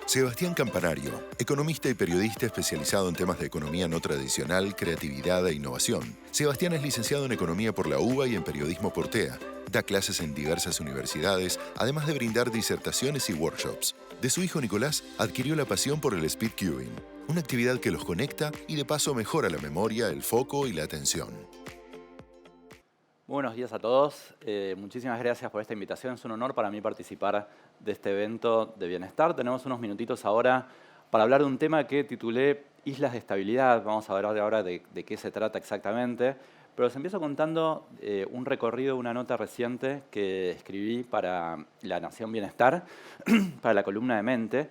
Sebastián Campanario, economista y periodista especializado en temas de economía no tradicional, creatividad e innovación. Sebastián es licenciado en Economía por la UBA y en Periodismo por TEA. Da clases en diversas universidades, además de brindar disertaciones y workshops. De su hijo Nicolás, adquirió la pasión por el speed cubing, una actividad que los conecta y de paso mejora la memoria, el foco y la atención. Buenos días a todos. Muchísimas gracias por esta invitación. Es un honor para mí participar de este evento de bienestar. Tenemos unos minutitos ahora para hablar de un tema que titulé Islas de Estabilidad. Vamos a ver ahora de qué se trata exactamente. Pero les empiezo contando un recorrido, una nota reciente que escribí para La Nación Bienestar, para la columna de Mente.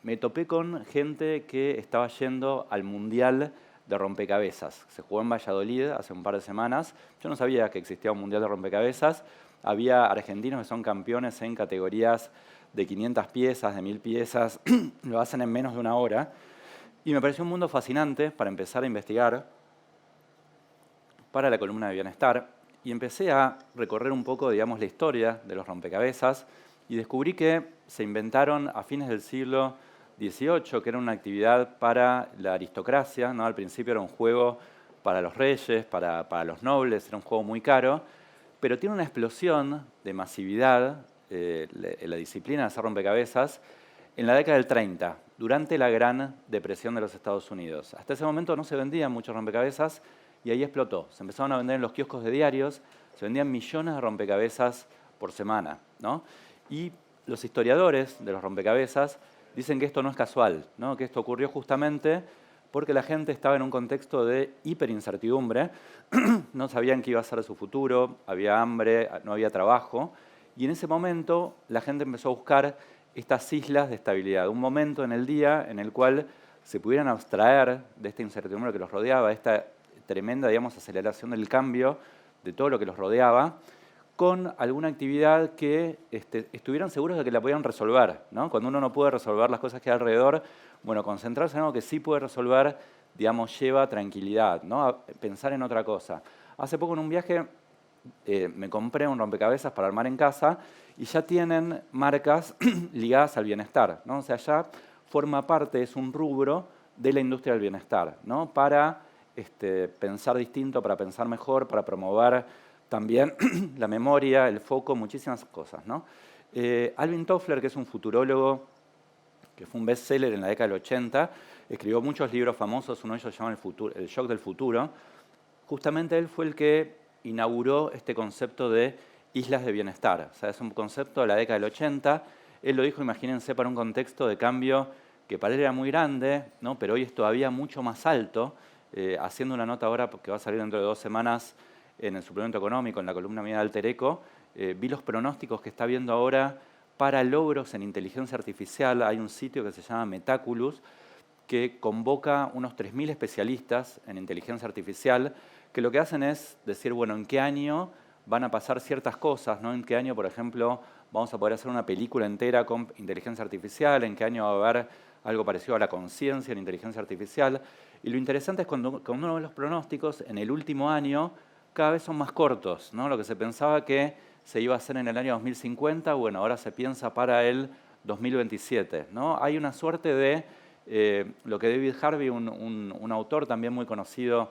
Me topé con gente que estaba yendo al Mundial de rompecabezas. Se jugó en Valladolid hace un par de semanas. Yo no sabía que existía un mundial de rompecabezas. Había argentinos que son campeones en categorías de 500 piezas, de 1000 piezas. Lo hacen en menos de una hora. Y me pareció un mundo fascinante para empezar a investigar para la columna de bienestar. Y empecé a recorrer un poco, digamos, la historia de los rompecabezas y descubrí que se inventaron a fines del siglo XVIII, que era una actividad para la aristocracia, ¿no? Al principio era un juego para los reyes, para los nobles, era un juego muy caro, pero tiene una explosión de masividad, la disciplina de hacer rompecabezas, en la década del 30, durante la Gran Depresión de los Estados Unidos. Hasta ese momento no se vendían muchos rompecabezas y ahí explotó. Se empezaron a vender en los kioscos de diarios, se vendían millones de rompecabezas por semana, ¿no? Y los historiadores de los rompecabezas dicen que esto no es casual, ¿no? Que esto ocurrió justamente porque la gente estaba en un contexto de hiperincertidumbre, no sabían qué iba a ser de su futuro, había hambre, no había trabajo, y en ese momento la gente empezó a buscar estas islas de estabilidad, un momento en el día en el cual se pudieran abstraer de esta incertidumbre que los rodeaba, esta tremenda, digamos, aceleración del cambio de todo lo que los rodeaba, con alguna actividad que estuvieran seguros de que la podían resolver, ¿no? Cuando uno no puede resolver las cosas que hay alrededor, bueno, concentrarse en algo que sí puede resolver, digamos, lleva tranquilidad, ¿no? A pensar en otra cosa. Hace poco en un viaje me compré un rompecabezas para armar en casa y ya tienen marcas ligadas al bienestar, ¿no? O sea, ya forma parte, es un rubro de la industria del bienestar, ¿no? Para pensar distinto, para pensar mejor, para promover también la memoria, el foco, muchísimas cosas, ¿no? Alvin Toffler, que es un futurólogo, que fue un bestseller en la década del 80, escribió muchos libros famosos, uno de ellos se llama El Shock del Futuro. Justamente él fue el que inauguró este concepto de islas de bienestar. O sea, es un concepto de la década del 80. Él lo dijo, imagínense, para un contexto de cambio que para él era muy grande, ¿no? Pero hoy es todavía mucho más alto. Haciendo una nota ahora que va a salir dentro de 2 semanas en el suplemento económico, en la columna mía de Alter Eco, vi los pronósticos que está viendo ahora para logros en inteligencia artificial. Hay un sitio que se llama Metaculus, que convoca unos 3000 especialistas en inteligencia artificial, que lo que hacen es decir, bueno, ¿en qué año van a pasar ciertas cosas? ¿No? ¿En qué año, por ejemplo, vamos a poder hacer una película entera con inteligencia artificial? ¿En qué año va a haber algo parecido a la conciencia en inteligencia artificial? Y lo interesante es cuando uno ve los pronósticos, en el último año cada vez son más cortos, ¿no? Lo que se pensaba que se iba a hacer en el año 2050, bueno, ahora se piensa para el 2027, ¿no? Hay una suerte de lo que David Harvey, un autor también muy conocido,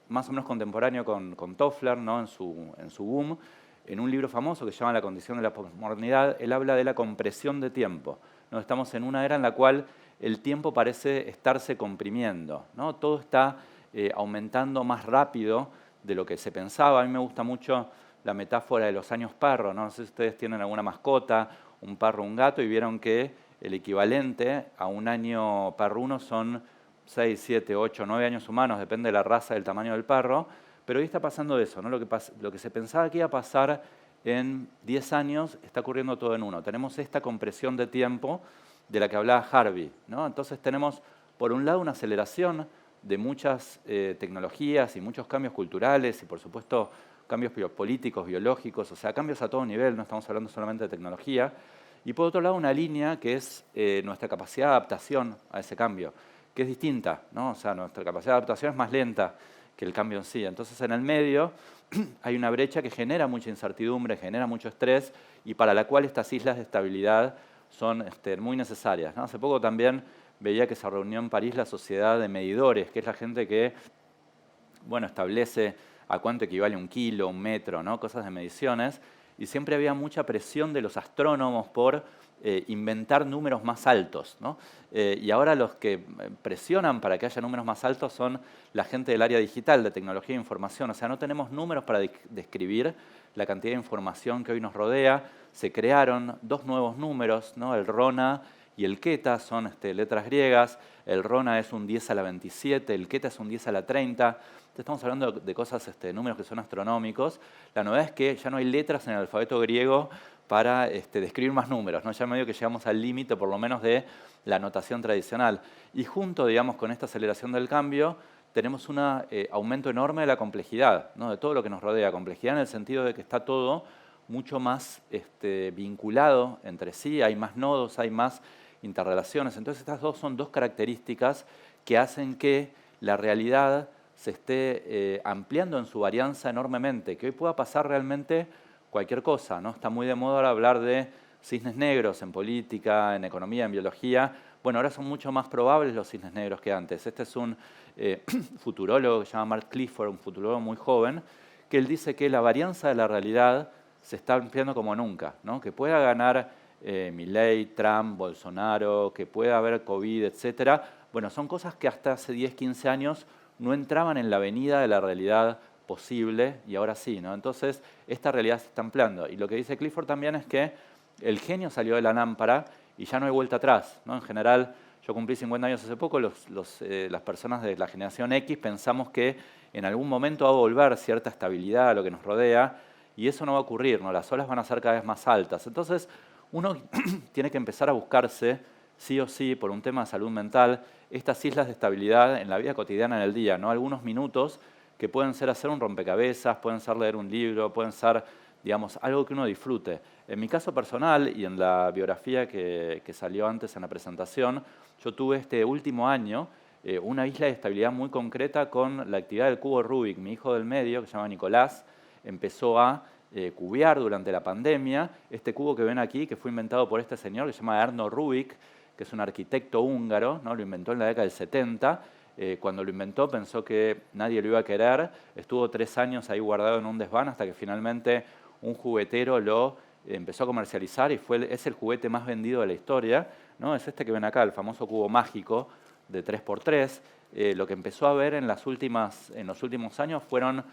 más o menos contemporáneo con Toffler, ¿no? en su boom, en un libro famoso que se llama La condición de la posmodernidad, él habla de la compresión de tiempo, ¿no? Estamos en una era en la cual el tiempo parece estarse comprimiendo, ¿no? Todo está aumentando más rápido de lo que se pensaba. A mí me gusta mucho la metáfora de los años perro, ¿no? No sé si ustedes tienen alguna mascota, un perro o un gato, y vieron que el equivalente a un año perruno son 6, 7, 8, 9 años humanos, depende de la raza y del tamaño del perro, pero hoy está pasando eso, ¿no? Lo que se pensaba que iba a pasar en 10 años está ocurriendo todo en uno. Tenemos esta compresión de tiempo de la que hablaba Harvey, ¿no? Entonces tenemos, por un lado, una aceleración de muchas tecnologías y muchos cambios culturales y, por supuesto, cambios políticos, biológicos, o sea, cambios a todo nivel, no estamos hablando solamente de tecnología. Y por otro lado, una línea que es nuestra capacidad de adaptación a ese cambio, que es distinta, ¿no? O sea, nuestra capacidad de adaptación es más lenta que el cambio en sí. Entonces, en el medio hay una brecha que genera mucha incertidumbre, genera mucho estrés y para la cual estas islas de estabilidad son muy necesarias, ¿no? Hace poco también veía que se reunió en París la Sociedad de Medidores, que es la gente que establece a cuánto equivale un kilo, un metro, ¿no? Cosas de mediciones, y siempre había mucha presión de los astrónomos por inventar números más altos, ¿no? Y ahora los que presionan para que haya números más altos son la gente del área digital, de tecnología e información. O sea, no tenemos números para describir la cantidad de información que hoy nos rodea. Se crearon 2 nuevos números, ¿no? El RONA y el Keta, son letras griegas. El RONA es un 10 a la 27, el Keta es un 10 a la 30. Estamos hablando de cosas, números que son astronómicos. La novedad es que ya no hay letras en el alfabeto griego para describir más números, ¿no? Ya medio que llegamos al límite, por lo menos, de la notación tradicional. Y junto, digamos, con esta aceleración del cambio, tenemos un aumento enorme de la complejidad, ¿no? De todo lo que nos rodea. Complejidad en el sentido de que está todo mucho más vinculado entre sí, hay más nodos, hay más interrelaciones. Entonces, estas son 2 características que hacen que la realidad se esté ampliando en su varianza enormemente, que hoy pueda pasar realmente cualquier cosa, ¿no? Está muy de moda ahora hablar de cisnes negros en política, en economía, en biología. Bueno, ahora son mucho más probables los cisnes negros que antes. Este es un futurólogo que se llama Mark Clifford, un futurólogo muy joven, que él dice que la varianza de la realidad se está ampliando como nunca, ¿no? Que pueda ganar Milei, Trump, Bolsonaro, que pueda haber COVID, etc. Bueno, son cosas que hasta hace 10, 15 años no entraban en la avenida de la realidad posible y ahora sí, ¿no? Entonces, esta realidad se está ampliando. Y lo que dice Clifford también es que el genio salió de la lámpara y ya no hay vuelta atrás, ¿no? En general, yo cumplí 50 años hace poco, las personas de la generación X pensamos que en algún momento va a volver cierta estabilidad a lo que nos rodea y eso no va a ocurrir, ¿no? Las olas van a ser cada vez más altas. Entonces, uno tiene que empezar a buscarse, sí o sí, por un tema de salud mental, estas islas de estabilidad en la vida cotidiana, en el día, ¿no? Algunos minutos que pueden ser hacer un rompecabezas, pueden ser leer un libro, pueden ser, digamos, algo que uno disfrute. En mi caso personal y en la biografía que salió antes en la presentación, yo tuve este último año una isla de estabilidad muy concreta con la actividad del cubo Rubik. Mi hijo del medio, que se llama Nicolás, empezó a cubear durante la pandemia. Este cubo que ven aquí, que fue inventado por este señor que se llama Erno Rubik, que es un arquitecto húngaro, ¿no? Lo inventó en la década del 70. Cuando lo inventó pensó que nadie lo iba a querer. Estuvo 3 años ahí guardado en un desván hasta que finalmente un juguetero lo empezó a comercializar y es el juguete más vendido de la historia, ¿no? Es este que ven acá, el famoso cubo mágico de 3×3. Lo que empezó a ver en los últimos años fueron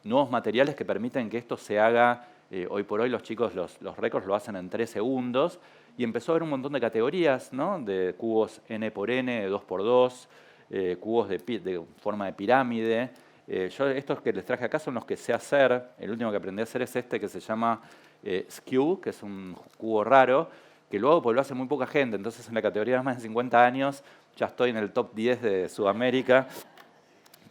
nuevos materiales que permiten que esto se haga. Hoy por hoy los chicos, los récords lo hacen en 3 segundos. Y empezó a haber un montón de categorías, ¿no? De cubos N por N, de 2×2, cubos de forma de pirámide. Yo estos que les traje acá son los que sé hacer. El último que aprendí a hacer es este que se llama Skew, que es un cubo raro, que lo hago porque lo hace muy poca gente. Entonces en la categoría de más de 50 años ya estoy en el top 10 de Sudamérica,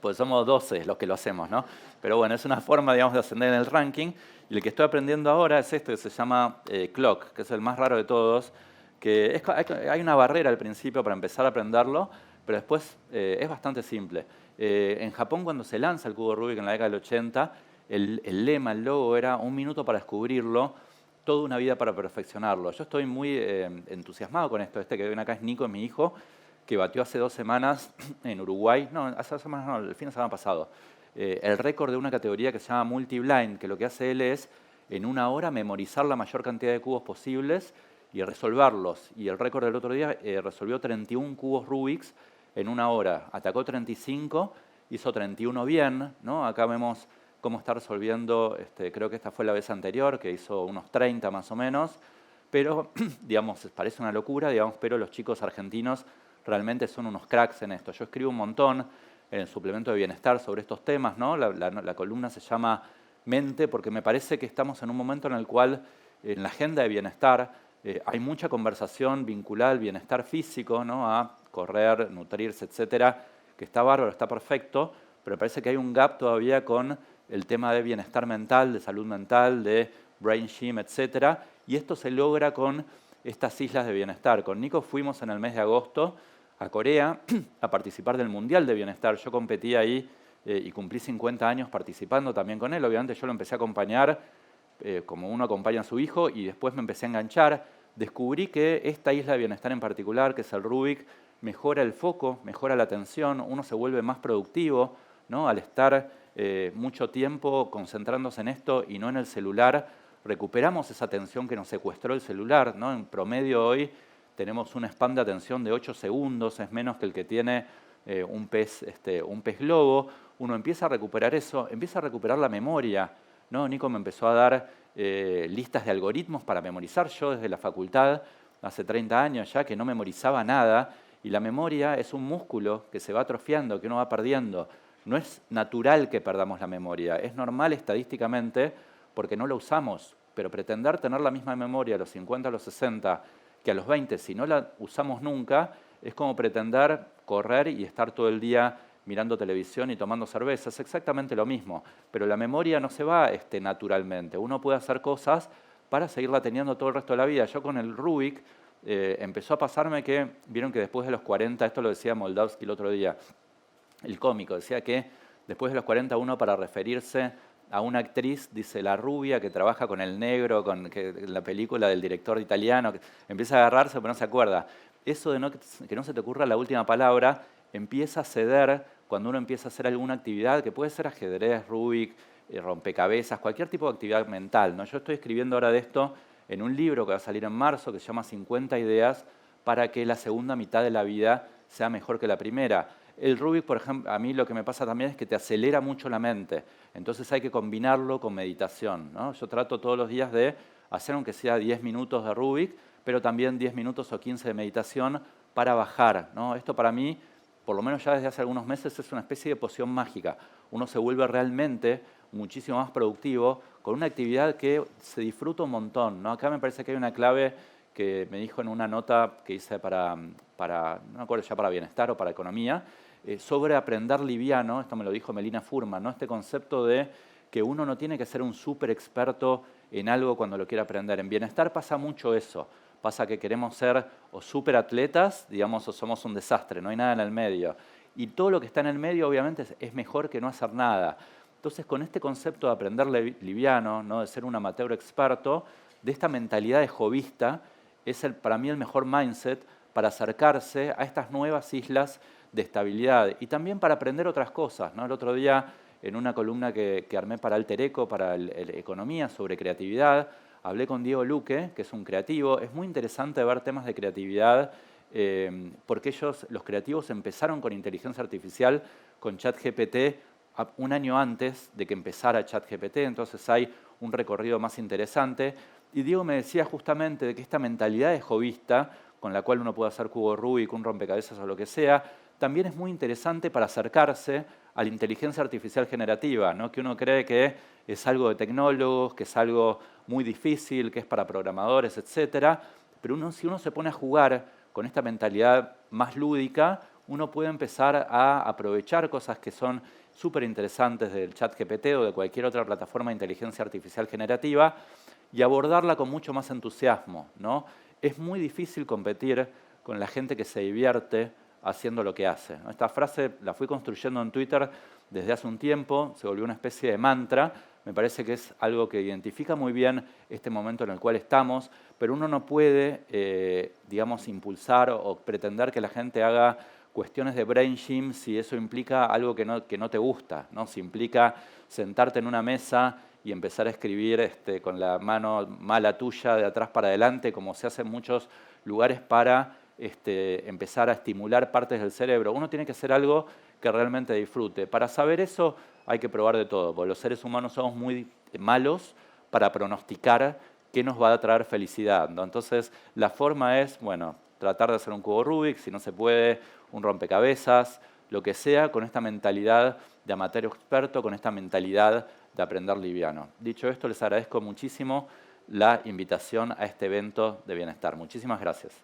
pues somos 12 los que lo hacemos, ¿no? Pero bueno, es una forma, digamos, de ascender en el ranking. Y el que estoy aprendiendo ahora es este que se llama Clock, que es el más raro de todos, que hay una barrera al principio para empezar a aprenderlo, pero después es bastante simple. En Japón, cuando se lanza el cubo Rubik en la década del 80, el lema, el logo era 1 minuto para descubrirlo, toda una vida para perfeccionarlo. Yo estoy muy entusiasmado con esto. Este que ven acá es Nico, mi hijo, que batió hace 2 semanas en Uruguay, no, hace 2 semanas no, el fin de semana pasado, el récord de una categoría que se llama multi-blind, que lo que hace él es, en 1 hora, memorizar la mayor cantidad de cubos posibles y resolverlos. Y el récord del otro día resolvió 31 cubos Rubik's en 1 hora. Atacó 35, hizo 31 bien, ¿no? Acá vemos cómo está resolviendo, creo que esta fue la vez anterior, que hizo unos 30 más o menos, pero, digamos, parece una locura, digamos, pero los chicos argentinos realmente son unos cracks en esto. Yo escribo un montón en el suplemento de bienestar sobre estos temas, ¿no? La columna se llama Mente, porque me parece que estamos en un momento en el cual en la agenda de bienestar hay mucha conversación vinculada al bienestar físico, ¿no? A correr, nutrirse, etcétera, que está bárbaro, está perfecto, pero me parece que hay un gap todavía con el tema de bienestar mental, de salud mental, de brain gym, etcétera, y esto se logra con estas islas de bienestar. Con Nico fuimos en el mes de agosto a Corea a participar del Mundial de Bienestar. Yo competí ahí y cumplí 50 años participando también con él. Obviamente yo lo empecé a acompañar como uno acompaña a su hijo y después me empecé a enganchar. descubrí que esta isla de bienestar en particular, que es el Rubik, mejora el foco, mejora la atención, uno se vuelve más productivo, ¿no? Al estar mucho tiempo concentrándose en esto y no en el celular, recuperamos esa atención que nos secuestró el celular, ¿no? En promedio hoy tenemos un span de atención de 8 segundos, es menos que el que tiene un pez globo. Uno empieza a recuperar eso, empieza a recuperar la memoria, ¿no? Nico me empezó a dar listas de algoritmos para memorizar. Yo desde la facultad, hace 30 años ya, que no memorizaba nada, y la memoria es un músculo que se va atrofiando, que uno va perdiendo. No es natural que perdamos la memoria, es normal estadísticamente porque no la usamos, pero pretender tener la misma memoria a los 50, a los 60, que a los 20, si no la usamos nunca, es como pretender correr y estar todo el día mirando televisión y tomando cerveza. Es exactamente lo mismo, pero la memoria no se va naturalmente. Uno puede hacer cosas para seguirla teniendo todo el resto de la vida. Yo con el Rubik empezó a pasarme que, vieron que después de los 40, esto lo decía Moldavsky el otro día, el cómico, decía que después de los 40 uno para referirse a una actriz, dice la rubia que trabaja con el negro, en la película del director italiano, que empieza a agarrarse pero no se acuerda. Eso de que no se te ocurra la última palabra empieza a ceder cuando uno empieza a hacer alguna actividad, que puede ser ajedrez, Rubik, rompecabezas, cualquier tipo de actividad mental, ¿no? Yo estoy escribiendo ahora de esto en un libro que va a salir en marzo, que se llama 50 ideas para que la segunda mitad de la vida sea mejor que la primera. El Rubik, por ejemplo, a mí lo que me pasa también es que te acelera mucho la mente. Entonces hay que combinarlo con meditación, ¿no? Yo trato todos los días de hacer, aunque sea 10 minutos de Rubik, pero también 10 minutos o 15 de meditación para bajar, ¿no? Esto para mí, por lo menos ya desde hace algunos meses, es una especie de poción mágica. Uno se vuelve realmente muchísimo más productivo con una actividad que se disfruta un montón, ¿no? Acá me parece que hay una clave que me dijo en una nota que hice para no me acuerdo ya para bienestar o para economía, sobre aprender liviano. Esto me lo dijo Melina Furman, ¿no? Este concepto de que uno no tiene que ser un súper experto en algo cuando lo quiere aprender. En bienestar pasa mucho eso. Pasa que queremos ser o súper atletas, digamos, o somos un desastre, no hay nada en el medio. Y todo lo que está en el medio, obviamente, es mejor que no hacer nada. Entonces, con este concepto de aprender liviano, ¿no? De ser un amateur experto, de esta mentalidad de jovista, es para mí el mejor mindset para acercarse a estas nuevas islas de estabilidad y también para aprender otras cosas, ¿no? El otro día, en una columna que armé para Alter Eco, para Economía, sobre creatividad, hablé con Diego Luque, que es un creativo. Es muy interesante ver temas de creatividad porque los creativos, empezaron con inteligencia artificial, con ChatGPT, un año antes de que empezara ChatGPT, entonces hay un recorrido más interesante. Y Diego me decía justamente de que esta mentalidad de jovista, con la cual uno puede hacer cubo Rubik, un rompecabezas o lo que sea, también es muy interesante para acercarse a la inteligencia artificial generativa, ¿no? Que uno cree que es algo de tecnólogos, que es algo muy difícil, que es para programadores, etc. Pero si uno se pone a jugar con esta mentalidad más lúdica, uno puede empezar a aprovechar cosas que son súper interesantes del ChatGPT o de cualquier otra plataforma de inteligencia artificial generativa y abordarla con mucho más entusiasmo, ¿no? Es muy difícil competir con la gente que se divierte haciendo lo que hace, ¿no? Esta frase la fui construyendo en Twitter desde hace un tiempo, se volvió una especie de mantra. Me parece que es algo que identifica muy bien este momento en el cual estamos, pero uno no puede, digamos, impulsar o pretender que la gente haga cuestiones de brain gym si eso implica algo que no te gusta, ¿no? Si implica sentarte en una mesa y empezar a escribir con la mano mala tuya de atrás para adelante, como se hace en muchos lugares para empezar a estimular partes del cerebro. Uno tiene que hacer algo que realmente disfrute. Para saber eso hay que probar de todo, porque los seres humanos somos muy malos para pronosticar qué nos va a traer felicidad, ¿no? Entonces, la forma es, bueno, tratar de hacer un cubo Rubik, si no se puede, un rompecabezas, lo que sea, con esta mentalidad de amateur experto, con esta mentalidad de aprender liviano. Dicho esto, les agradezco muchísimo la invitación a este evento de bienestar. Muchísimas gracias.